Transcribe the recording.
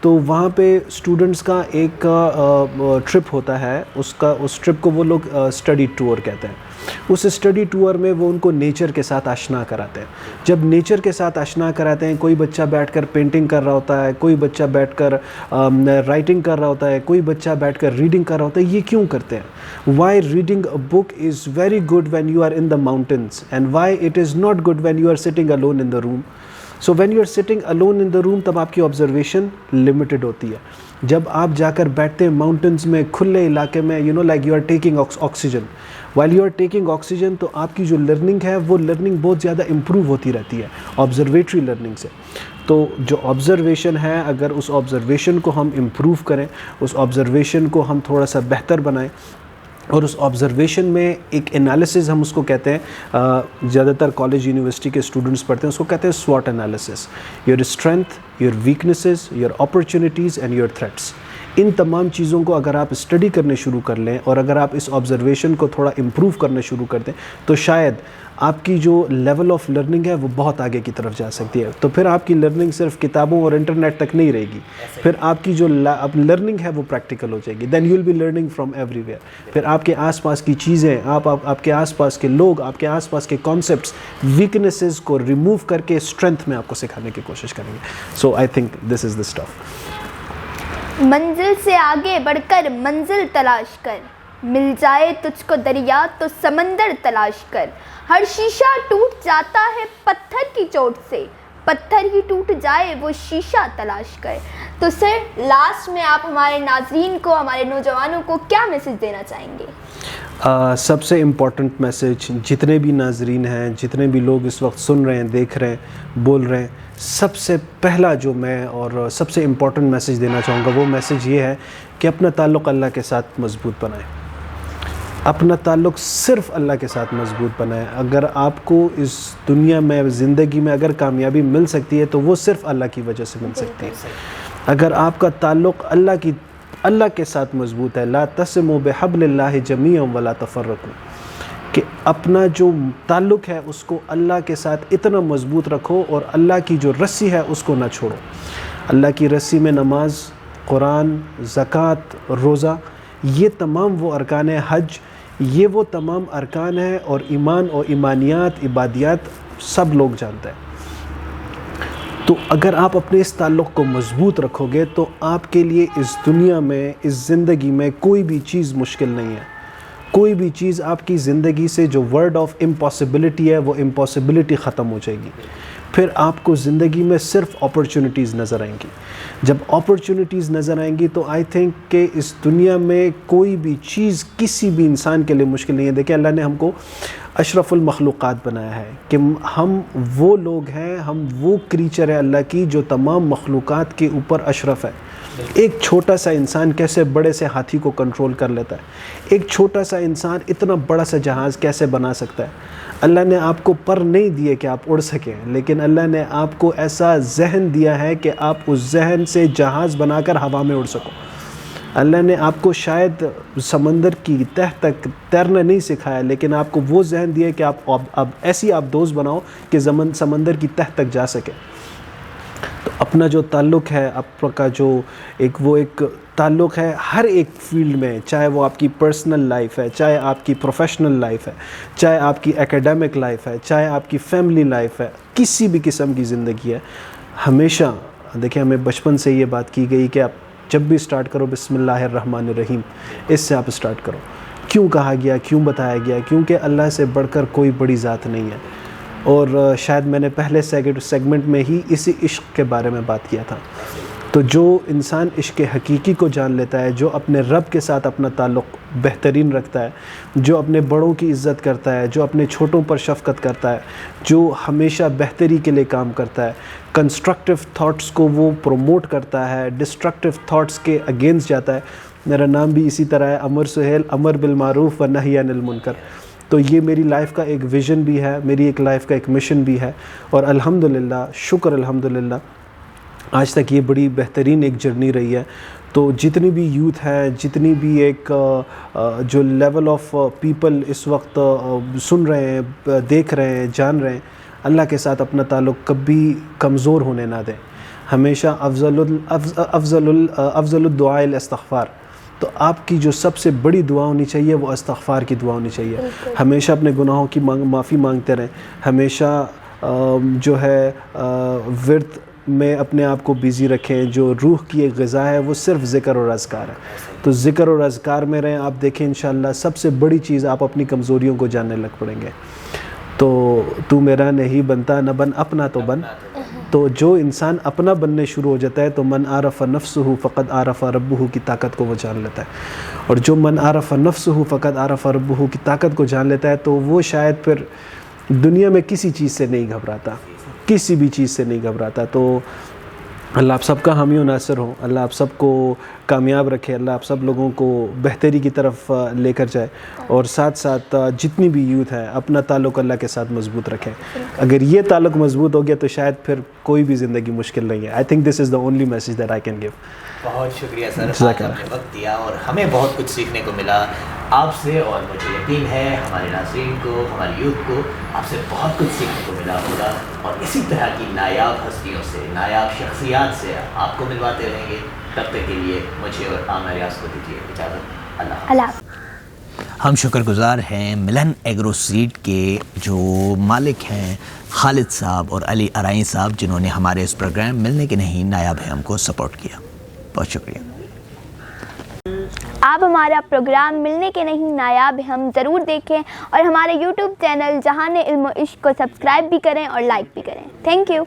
تو وہاں پہ اسٹوڈنٹس کا ایک ٹرپ ہوتا ہے، اس ٹرپ کو وہ لوگ اسٹڈی ٹور کہتے ہیں. اس اسٹڈی ٹور میں وہ ان کو نیچر کے ساتھ آشنا کراتے ہیں. جب نیچر کے ساتھ آشنا کراتے ہیں، کوئی بچہ بیٹھ کر پینٹنگ کر رہا ہوتا ہے، کوئی بچہ بیٹھ کر رائٹنگ کر رہا ہوتا ہے، کوئی بچہ بیٹھ کر ریڈنگ کر رہا ہوتا ہے. یہ کیوں کرتے ہیں؟ Why reading a book is very good when you are in the mountains and why it is not good when you are sitting alone in the room. So when you are sitting alone in the room تب آپ کی observation limited ہوتی ہے. جب آپ جا کر بیٹھتے ہیں ماؤنٹینس میں، کھلے علاقے میں، like you are taking oxygen. While you are taking oxygen تو آپ کی جو لرننگ ہے وہ لرننگ بہت زیادہ امپروو ہوتی رہتی ہے آبزرویٹری لرننگ سے. تو جو آبزرویشن ہے، اگر اس آبزرویشن کو ہم امپروو کریں، اس آبزرویشن کو ہم تھوڑا سا بہتر بنائیں، اور اس آبزرویشن میں ایک انالیسز ہم اس کو کہتے ہیں، زیادہ تر کالج یونیورسٹی کے اسٹوڈنٹس پڑھتے ہیں، اس کو کہتے ہیں SWOT analysis. Your strengths, your weaknesses, your opportunities and your threats. ان تمام چیزوں کو اگر آپ اسٹڈی کرنے شروع کر لیں اور اگر آپ اس آبزرویشن کو تھوڑا امپروو کرنا شروع کر دیں تو شاید آپ کی جو لیول آف لرننگ ہے وہ بہت آگے کی طرف جا سکتی ہے. تو پھر آپ کی لرننگ صرف کتابوں اور انٹرنیٹ تک نہیں رہے گی، پھر آپ کی جو لرننگ ہے وہ پریکٹیکل ہو جائے گی. Then you will be learning from everywhere ویئر. پھر آپ کے آس پاس کی چیزیں، آپ کے آس پاس کے لوگ، آپ کے آس پاس کے کانسیپٹس، ویکنیسز کو ریموو کر کے اسٹرینتھ میں آپ کو سکھانے کی کوشش کریں گے. So I think this is the stuff. منزل سے آگے بڑھ کر منزل تلاش کر، مل جائے تجھ کو دریا تو سمندر تلاش کر. ہر شیشہ ٹوٹ جاتا ہے پتھر کی چوٹ سے، پتھر ہی ٹوٹ جائے وہ شیشہ تلاش کر. تو سر لاسٹ میں آپ ہمارے ناظرین کو، ہمارے نوجوانوں کو کیا میسج دینا چاہیں گے؟ سب سے امپورٹنٹ میسج جتنے بھی ناظرین ہیں، جتنے بھی لوگ اس وقت سن رہے ہیں، دیکھ رہے ہیں، بول رہے ہیں، سب سے پہلا جو میں اور سب سے امپورٹنٹ میسج دینا چاہوں گا وہ میسج یہ ہے کہ اپنا تعلق اللہ کے ساتھ مضبوط بنائیں. اپنا تعلق صرف اللہ کے ساتھ مضبوط بنائیں. اگر آپ کو اس دنیا میں، زندگی میں اگر کامیابی مل سکتی ہے تو وہ صرف اللہ کی وجہ سے مل سکتی ہے. اگر آپ کا تعلق اللہ کے ساتھ مضبوط ہے، لا تسموا بحبل اللہ جمیعا ولا تفرقوا، کہ اپنا جو تعلق ہے اس کو اللہ کے ساتھ اتنا مضبوط رکھو اور اللہ کی جو رسی ہے اس کو نہ چھوڑو. اللہ کی رسی میں نماز، قرآن، زکوٰۃ، روزہ، یہ تمام وہ ارکان ہیں، حج، یہ وہ تمام ارکان ہیں، اور ایمان اور ایمانیات، عبادیات سب لوگ جانتے ہیں. تو اگر آپ اپنے اس تعلق کو مضبوط رکھو گے تو آپ کے لیے اس دنیا میں، اس زندگی میں کوئی بھی چیز مشکل نہیں ہے. کوئی بھی چیز آپ کی زندگی سے جو ورڈ آف امپاسبلٹی ہے وہ امپاسبلٹی ختم ہو جائے گی. پھر آپ کو زندگی میں صرف اپرچونٹیز نظر آئیں گی. جب اپرچونٹیز نظر آئیں گی تو آئی تھنک کہ اس دنیا میں کوئی بھی چیز کسی بھی انسان کے لیے مشکل نہیں ہے. دیکھیں اللہ نے ہم کو اشرف المخلوقات بنایا ہے کہ ہم وہ لوگ ہیں، ہم وہ کریچر ہے اللہ کی جو تمام مخلوقات کے اوپر اشرف ہے. ایک چھوٹا سا انسان کیسے بڑے سے ہاتھی کو کنٹرول کر لیتا ہے، ایک چھوٹا سا انسان اتنا بڑا سا جہاز کیسے بنا سکتا ہے. اللہ نے آپ کو پر نہیں دیے کہ آپ اڑ سکیں، لیکن اللہ نے آپ کو ایسا ذہن دیا ہے کہ آپ اس ذہن سے جہاز بنا کر ہوا میں اڑ سکو. اللہ نے آپ کو شاید سمندر کی تہ تک تیرنا نہیں سکھایا، لیکن آپ کو وہ ذہن دیا کہ آپ اب ایسی آپ دوست بناؤ کہ سمندر کی تہ تک جا سکے. تو اپنا جو تعلق ہے، آپ کا جو ایک تعلق ہے ہر ایک فیلڈ میں، چاہے وہ آپ کی پرسنل لائف ہے، چاہے آپ کی پروفیشنل لائف ہے، چاہے آپ کی ایکیڈیمک لائف ہے، چاہے آپ کی فیملی لائف ہے، کسی بھی قسم کی زندگی ہے، ہمیشہ دیکھیں ہمیں بچپن سے یہ بات کی گئی کہ آپ جب بھی سٹارٹ کرو بسم اللہ الرحمن الرحیم، اس سے آپ سٹارٹ کرو. کیوں کہا گیا، کیوں بتایا گیا؟ کیونکہ اللہ سے بڑھ کر کوئی بڑی ذات نہیں ہے. اور شاید میں نے پہلے سیگمنٹ میں ہی اسی عشق کے بارے میں بات کیا تھا. تو جو انسان عشق حقیقی کو جان لیتا ہے، جو اپنے رب کے ساتھ اپنا تعلق بہترین رکھتا ہے، جو اپنے بڑوں کی عزت کرتا ہے، جو اپنے چھوٹوں پر شفقت کرتا ہے، جو ہمیشہ بہتری کے لیے کام کرتا ہے، کنسٹرکٹیو تھاٹس کو وہ پروموٹ کرتا ہے، ڈسٹرکٹیو تھاٹس کے اگینسٹ جاتا ہے. میرا نام بھی اسی طرح ہے، امر سہیل، امر بالمعروف و نہی عن المنکر. تو یہ میری لائف کا ایک ویژن بھی ہے، میری ایک لائف کا ایک مشن بھی ہے، اور الحمدللہ، شکر الحمدللہ آج تک یہ بڑی بہترین ایک جرنی رہی ہے. تو جتنی بھی یوتھ ہے، جتنی بھی ایک جو لیول آف پیپل اس وقت سن رہے ہیں، دیکھ رہے ہیں، جان رہے ہیں، اللہ کے ساتھ اپنا تعلق کبھی کمزور ہونے نہ دیں. ہمیشہ افضل الدعاء الاستغفار. تو آپ کی جو سب سے بڑی دعا ہونی چاہیے وہ استغفار کی دعا ہونی چاہیے. ہمیشہ اپنے گناہوں کی معافی مانگتے رہیں. ہمیشہ جو ہے ورد میں اپنے آپ کو بیزی رکھیں. جو روح کی ایک غذا ہے وہ صرف ذکر اور اذکار ہے. تو ذکر اور اذکار میں رہیں. آپ دیکھیں انشاءاللہ سب سے بڑی چیز آپ اپنی کمزوریوں کو جاننے لگ پڑیں گے. تو میرا نہیں بنتا نہ بن اپنا تو بن. تو جو انسان اپنا بننے شروع ہو جاتا ہے تو من عرف نفسہ فقد عرف ربہ کی طاقت کو وہ جان لیتا ہے. اور جو من عرف نفسہ فقد عرف ربہ کی طاقت کو جان لیتا ہے تو وہ شاید پھر دنیا میں کسی چیز سے نہیں گھبراتا, کسی بھی چیز سے نہیں گھبراتا. تو اللہ آپ سب کا حامی و ناصر ہو. اللہ آپ سب کو کامیاب رکھے. اللہ آپ سب لوگوں کو بہتری کی طرف لے کر جائے. اور ساتھ ساتھ جتنی بھی یوتھ ہے اپنا تعلق اللہ کے ساتھ مضبوط رکھیں. اگر یہ تعلق مضبوط ہو گیا تو شاید پھر کوئی بھی زندگی مشکل نہیں ہے. آئی think this is the only message that I can give. بہت شکریہ سر, آپ نے وقت دیا اور ہمیں بہت کچھ سیکھنے کو ملا آپ سے. اور مجھے یقین ہے ہمارے ناظرین کو, ہماری یوتھ کو آپ سے بہت کچھ سیکھنے کو ملا ہوگا. اور اسی طرح کی نایاب ہستیوں سے, نایاب شخصیات سے آپ کو ملواتے رہیں گے. تب تک کے لیے مجھے اور عامر ریاض کو دیجیے اجازت. اللہ. ہم شکر گزار ہیں ملن ایگرو سیڈ کے جو مالک ہیں خالد صاحب اور علی ارائیں صاحب, جنہوں نے ہمارے اس پروگرام ملنے کے نہیں نایاب ہے ہم کو سپورٹ کیا. بہت شکریہ. آپ ہمارا پروگرام ملنے کے نہیں نایاب ہم ضرور دیکھیں اور ہمارے یوٹیوب چینل جہان علم و عشق کو سبسکرائب بھی کریں اور لائک بھی کریں. Thank you.